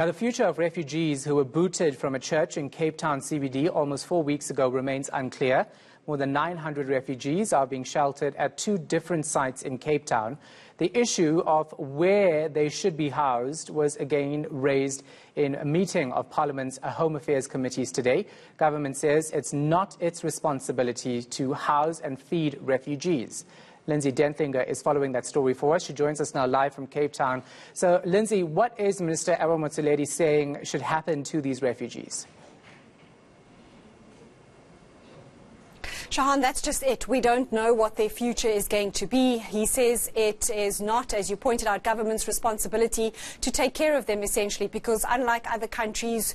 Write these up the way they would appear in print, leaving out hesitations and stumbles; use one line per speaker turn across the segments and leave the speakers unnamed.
Now, the future of refugees who were booted from a church in Cape Town CBD almost 4 weeks ago remains unclear. More than 900 refugees are being sheltered at 2 different sites in Cape Town. The issue of where they should be housed was again raised in a meeting of Parliament's Home Affairs committees today. Government says it's not its responsibility to house and feed refugees. Lindsay Dentlinger is following that story for us. She joins us now live from Cape Town. So, Lindsay, what is Minister Motsoaledi saying should happen to these refugees?
Shahan, that's just it. We don't know what their future is going to be. He says it is not, as you pointed out, government's responsibility to take care of them, essentially, because unlike other countries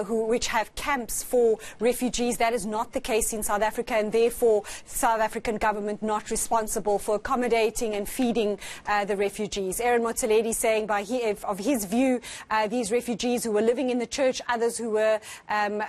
which have camps for refugees, that is not the case in South Africa, and therefore South African government not responsible for accommodating and feeding the refugees. Motsoaledi saying, of his view, these refugees who were living in the church, others who were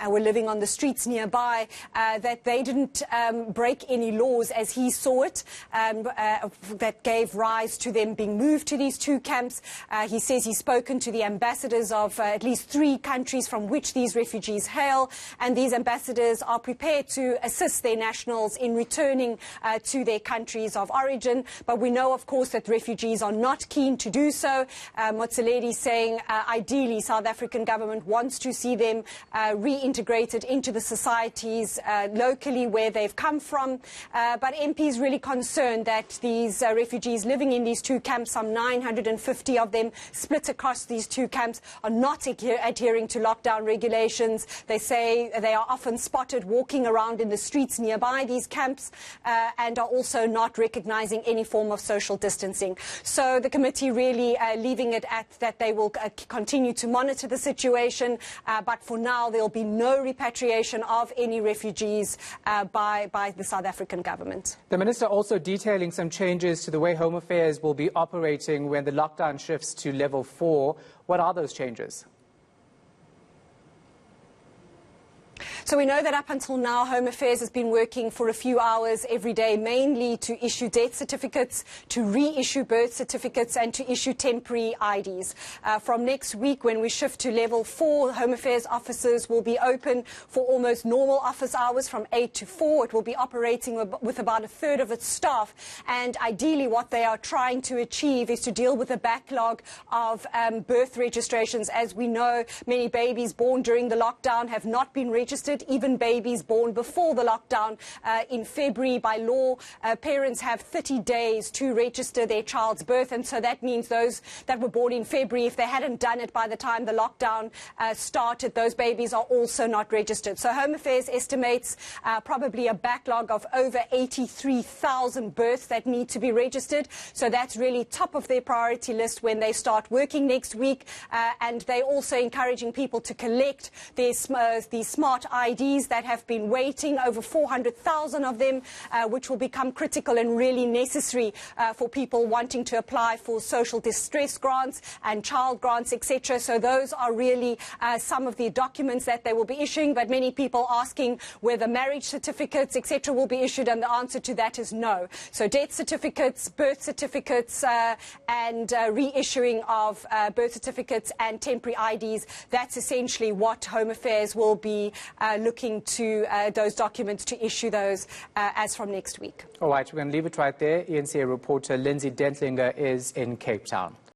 living on the streets nearby, that they didn't break any laws as he saw it that gave rise to them being moved to these 2 camps. He says he's spoken to the ambassadors of at least 3 countries from which these refugees hail, and these ambassadors are prepared to assist their nationals in returning to their countries of origin. But we know, of course, that refugees are not keen to do so. Motsoaledi saying ideally South African government wants to see them reintegrated into the societies locally where they've come from, but MP is really concerned that these refugees living in these 2 camps, some 950 of them split across these 2 camps, are not adhering to lockdown regulations. They say they are often spotted walking around in the streets nearby these camps and are also not recognising any form of social distancing. So the committee really leaving it at that they will continue to monitor the situation, but for now there will be no repatriation of any refugees by the South African government.
The Minister also detailing some changes to the way Home Affairs will be operating when the lockdown shifts to level 4. What are those changes?
So we know that up until now, Home Affairs has been working for a few hours every day, mainly to issue death certificates, to reissue birth certificates, and to issue temporary IDs. From next week, when we shift to level 4, Home Affairs offices will be open for almost normal office hours from 8 to 4. It will be operating with about a third of its staff. And ideally, what they are trying to achieve is to deal with a backlog of birth registrations. As we know, many babies born during the lockdown have not been registered. Even babies born before the lockdown in February, by law, parents have 30 days to register their child's birth, and so that means those that were born in February, if they hadn't done it by the time the lockdown started, those babies are also not registered. So Home Affairs estimates probably a backlog of over 83,000 births that need to be registered. So that's really top of their priority list when they start working next week, and they're also encouraging people to collect these smart IDs that have been waiting, over 400,000 of them, which will become critical and really necessary for people wanting to apply for social distress grants and child grants, etc. So those are really some of the documents that they will be issuing, but many people asking whether marriage certificates, etc. will be issued, and the answer to that is no. So death certificates, birth certificates, and reissuing of birth certificates and temporary IDs, that's essentially what Home Affairs will be looking to those documents to issue those as from next week.
All right, we're going to leave it right there. ENCA reporter Lindsay Dentlinger is in Cape Town.